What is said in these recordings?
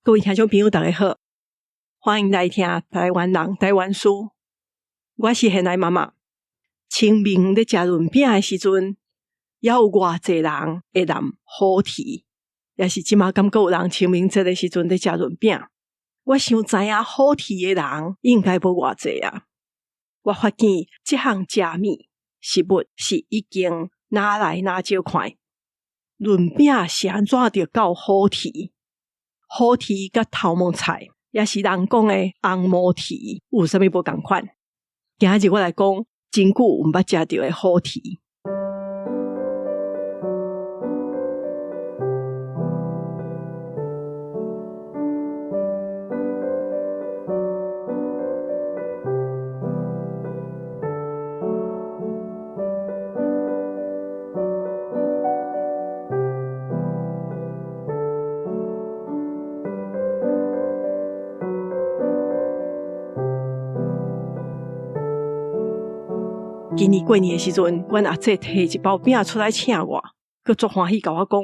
各位听众朋友大家好，欢迎来听台湾人台湾事。我是现代妈妈。清明咧食润饼的时阵，也有偌济人会染好啼，也是即马感觉有人清明节的时阵咧食润饼。我想知影好啼的人应该无偌济啊。我发现这项食米食物是已经拿来拿少块。润饼是安怎着到好啼？好啼甲头毛菜也是人讲的红毛啼，有啥物无同款？今日我来讲真久毋捌食到的好啼。今年过年的时阵，阮阿姐摕一包饼出来请我，佮足欢喜甲我讲，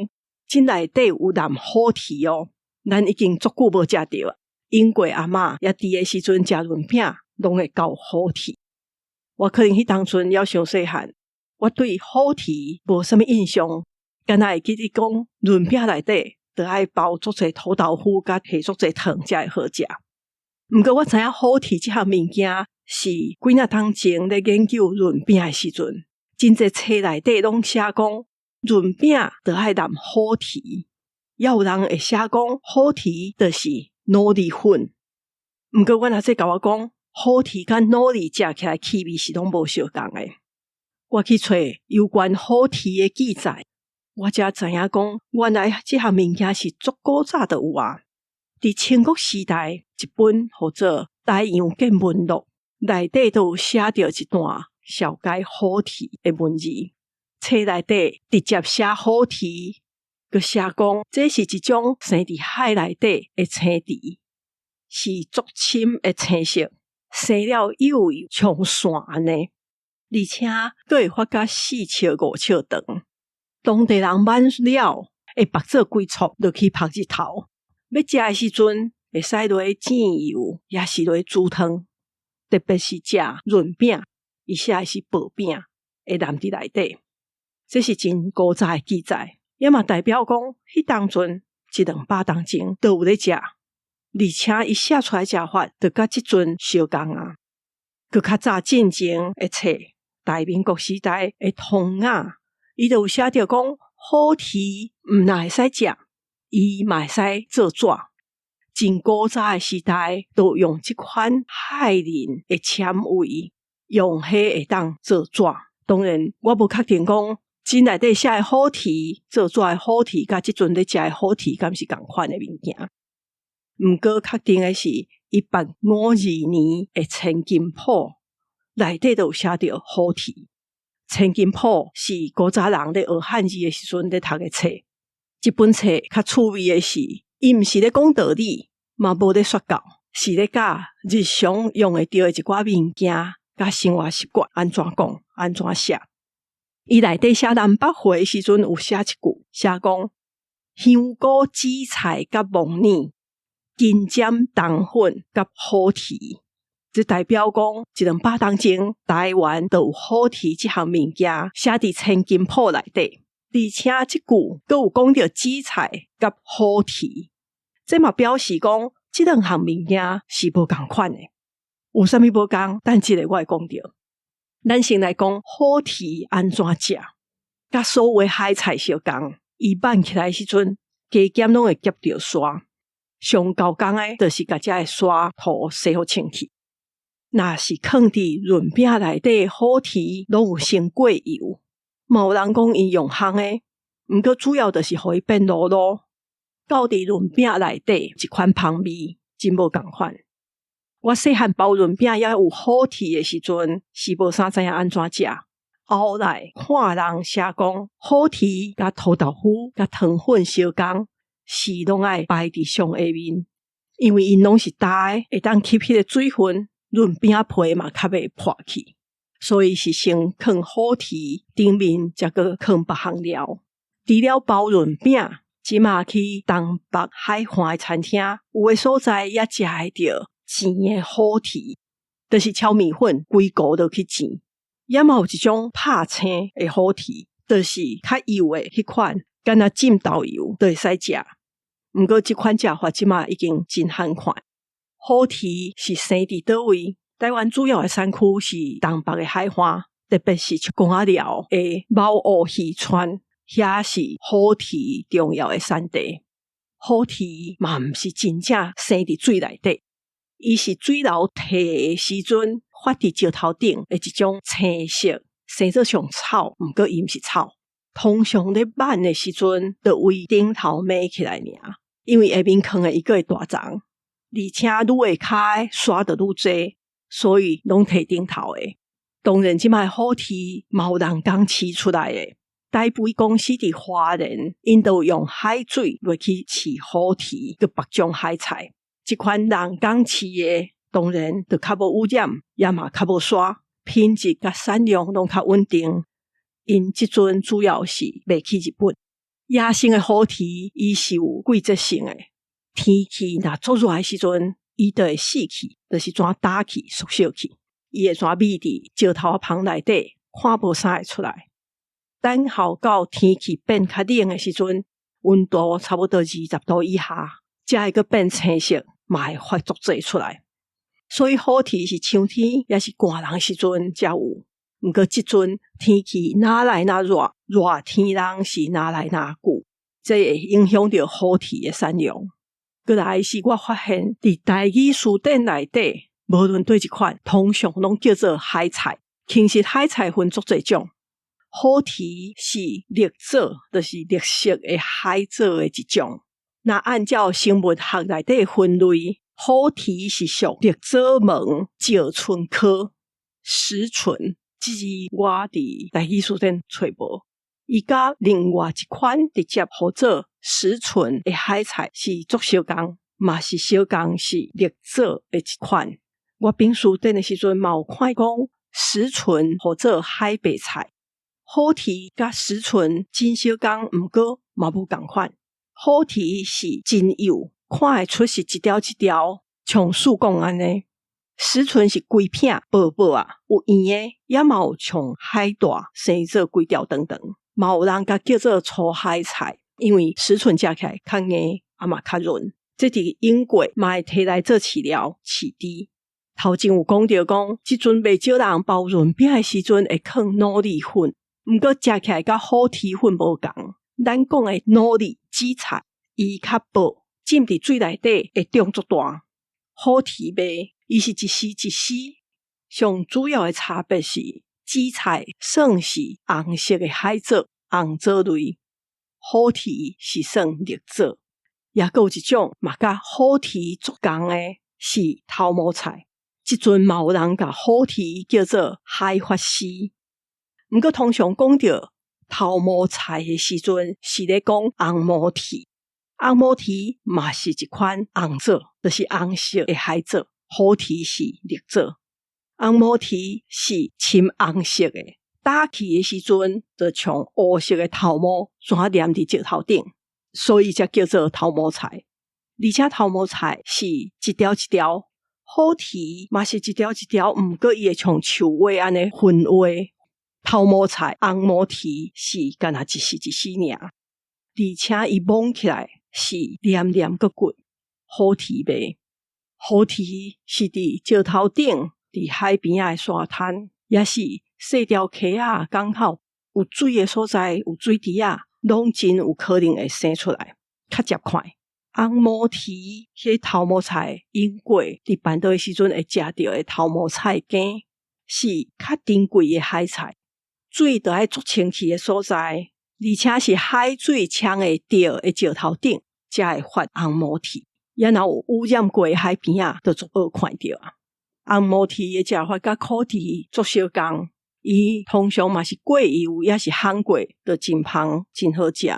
真内底有染好啼哦，咱已经足久无食到，因过阿嬷也伫的时阵食润饼，拢会到好啼。我可能迄当阵还伤细汉，我对好啼无啥物印象，敢若会记得讲润饼内底得爱包足侪土豆腐，甲下足侪糖才会好食。毋过我知影好啼这项物件是几若当前咧研究润饼的时阵，真侪册内底拢写讲润饼得爱染好啼，也有人会写讲好啼就是脑里粉。毋过阮阿姐甲我讲，好啼甲脑里食起来气味是拢无相共的。我去找有关好啼的记载，我才知影讲，原来这项物件是足古早就有啊。伫清国时代，一本号做《大洋见闻录》内底都有写着一段小解好啼的文字。册内底直接写好啼，佮写讲这是一种生伫海内底的青啼，是足深的青色，生了幼幼像线安尼，而且佮会发甲4尺5尺长。当地人满了会绑做规撮落去晒日头。要食的时阵，会使落煎油，也是落煮汤。特别是食润饼，伊写的是薄饼，会染伫内底。这是真古早的记载，也嘛代表讲，迄当阵100-200当前都有咧食，而且伊写出来食法，就甲即阵相共啊。佮较早进前的册，大民国时代的通雅，伊就有写着讲，好啼毋但会使食。伊嘛会使做纸，真古早的时代都用这款海磷的纤维，用迄会当做纸。当然，我无确定讲真内底写的好啼，做纸的好啼，甲即阵咧食的好啼，敢是同款的物件。毋过确定的是，1852年的千金谱内底都有写着好啼。千金谱是古早人咧学汉字的时阵咧读的册。这本册较趣味的是，伊毋是咧讲道理，嘛无咧说教，是咧教日常用会到的一寡物件，甲生活习惯安怎讲，安怎写。伊内底写南北货的时阵有写一句，写讲香菇、紫菜甲木耳，金针、冬粉甲好啼。这代表讲100-200当前，台湾都有好啼这项物件写伫千金谱内底。而且这句还有讲到紫菜甲好啼，这嘛表示讲这两项物件是无同款的。有啥物无同？等一下我会讲到。咱先来讲好啼安怎食，甲所有的海菜相共。伊拌起来的时阵，加减拢会夹着沙。上高工的，就是甲这个沙土洗好清气。若是放伫润饼内底好啼，拢有先过油。嘛有人讲伊用烘的，毋过主要就是互伊变糯糯，到伫润饼内底一款香味，真无同款。我细汉包润饼也有好啼的时阵，是无啥知影安怎食。后来看人写讲，好啼甲土豆腐甲糖粉相共，是拢爱摆伫上下面，因为因拢是焦的，会当吸迄个水分，润饼皮嘛较袂破去。所以是先放好啼顶面，才个放别项料。除了包润饼，即马去东北海岸的餐厅，有的所在也食会到煎的好蹄，就是炒米粉规锅都去煎。也嘛有一种拍青的好蹄，就是较油的迄款，敢若浸豆油都会使食。毋过即款食法即马已经真罕看。好蹄是生伫倒位？台湾主要的产区是东北的海岸，特别是竹竿寮的毛乌渔村，遐是好蹄重要的产地。好蹄嘛毋是真正生伫水内底，伊是水流退的时阵发伫石头顶的一种青色，生做像草，毋过伊毋是草。通常咧挽的时阵，就为顶头孭起来尔，因为下面放的伊个会大丛，而且愈下骹刷得愈侪，所以拢摕顶头的。当然，即摆好蹄嘛有人工饲出来的。台肥公司伫花莲，因都用海水落去饲好蹄，佮别种海菜。即款人工饲的，当然就较无污染，也嘛较无刷，品质甲产量拢较稳定。因即阵主要是卖去日本。野生的好蹄，伊是有季节性的，天气若足热的时阵，伊就会死去，就是怎打去、缩小去，伊会怎密伫石头棚内底，看无啥会出来。等候到天气变较冷的时阵，温度差不多20度以下，才会个变青色，嘛会发足侪出来。所以好蹄是秋天也是寒人时阵才有。毋过即阵天气哪来哪热，热天人是哪来哪久，这会影响到好蹄的产量。过来是我发现伫台语词典内底，无论对一款，通常拢叫做海菜。其实海菜分足侪种，好蹄是绿藻，就是绿色的海藻的一种。那按照生物学内底分类，好蹄是属绿藻门石莼科。石莼即字我伫台语词典找无，伊甲另外一款直接号做石莼的海菜是足相共，嘛是相共是绿藻的一款。我编词典的时阵嘛有看讲石莼或者海白菜，好蹄甲石莼真相共，毋过嘛无共款。好蹄是真幼，看会出是一条一条，像树讲安尼。石莼是规片薄薄啊，有圆的，也嘛有像海带生做规条长长，嘛有人甲叫做粗海菜，因为石莼食起来较硬，也嘛较润。这伫英国嘛会摕来做饲料饲猪。头前有讲到讲，即阵袂少人包润饼的时阵会放脑里粉，毋过食起来甲好蹄粉无共。咱讲的脑里紫菜，伊较薄，浸伫水内底会长足大。好蹄味伊是一丝一丝，上主要的差别是紫菜算是红色的海藻，红藻类；好蹄是算绿藻。也还有一种嘛甲好蹄足共的是头毛菜，即阵嘛有人甲好蹄叫做海发丝。毋过通常讲到头毛菜的时阵，是咧讲红毛蹄。红毛蹄嘛是一款红藻，就是红色的海藻。好蹄是绿藻，红毛蹄是深红色的，打起的时阵就像乌色的头毛全黏伫石头顶，所以才叫做头毛菜。而且头毛菜是一条一条，好蹄嘛是一条一条，毋过伊会像树蛙安尼分化。头毛菜、红毛蹄是干那一丝一丝尔，而且伊摸起来是黏黏个骨，好蹄味。好蹄是伫石头顶、伫海边仔的沙滩，也是细条溪仔港口有水的所在，有水池仔，拢真有可能会生出来，较接快。红毛蹄迄头毛菜，英国伫办桌的时阵会食到的头毛菜羹，是较珍贵的海菜，水就爱足清气的所在，而且是海水呛会到的石头顶，才会发红毛蹄。也若有污染过海边仔，就足好看到啊。红毛蹄的食法甲苦蹄足相共，伊通常嘛是过油，也是烘过，就真香，真好食。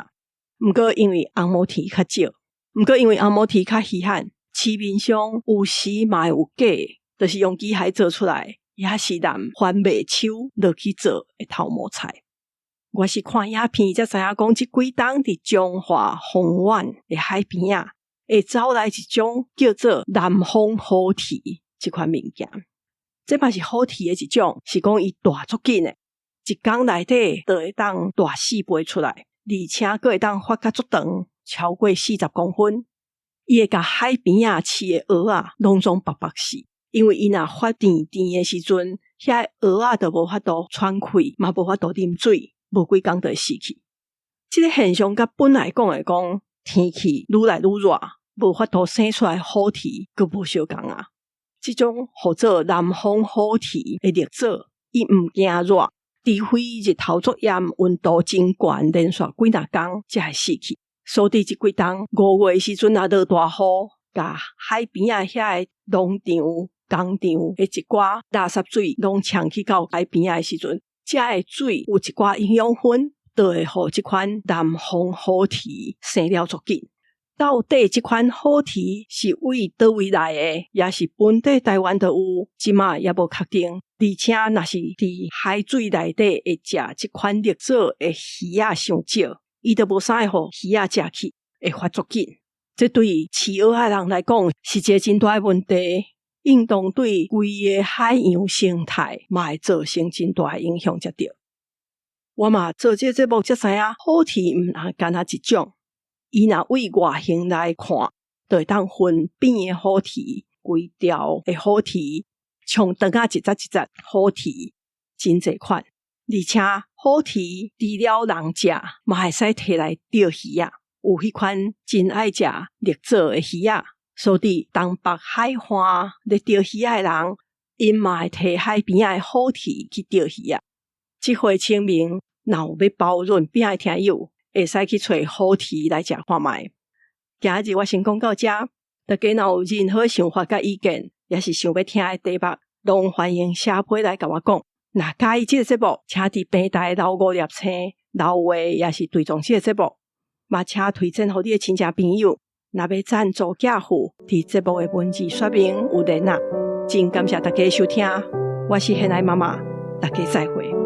毋过因为红毛蹄较少，稀罕，市面上有时嘛有假的，就是用机械做出来，也是人翻卖手落去做的头毛菜。我是看影片才知影讲，这几冬伫中华丰原的海边啊，会走来一种叫做南方好鹈这款物件。这嘛是好鹈的一种，是讲伊大足紧的，一天内底就会当大4飞出来，而且佫会当发甲足长，超过40公分。伊会甲海边啊饲的蚵仔拢总白白死，因为伊若发甜的时阵，遐蚵仔就无法度喘气，嘛无法度啉水，无几工就会死去。这个现象甲本来讲的讲天气愈来愈热，无法度生出来好鹈，佫无相共啊。这种号做南方好鹈的绿藻，伊毋惊热，除非日头作炎，温度真悬，连续几若工才会死去。所以这几冬5月时阵啊，落大雨，甲海边啊遐的农场、工厂的一寡垃圾水拢呛去到海边的时阵，这的水有一寡营养分，就会互这款南方好鹈生了足紧。到底这款好鹈是为倒位来的，也是本地台湾就有，即马也无确定。而且若是伫海水内底会食这款绿藻的鱼仔伤少，伊就无啥会互鱼仔食去，会发足紧。这对饲蚵仔人来讲是一个真大的问题，应当对规个海洋生态嘛会造成真大的影响才对。我嘛做这节目才知影，好鹈毋是干那一种。伊若为外形来看，就会当分变的好鹈、规条的好鹈、像长啊一节一节好鹈，真侪款。而且好鹈除了人食，嘛会使摕来钓鱼啊。有迄款真爱食绿藻的鱼啊，所以东北海岸咧钓鱼的人，因嘛会摕海边的好鹈去钓鱼啊。这回清明，若有要包润边的听友，会使去找好鹈来食看卖。今日我先讲到这，大家若有任何想法甲意见，也是想要听的题目，拢欢迎写批来甲我讲。若介意这个节目，请伫平台留5粒星、留话，也是追踪这个节目。嘛，请推荐给你的亲戚朋友。若要赞助寄付，伫节目的文字说明有连啊。真感谢大家收听，我是现爱妈妈，大家再会。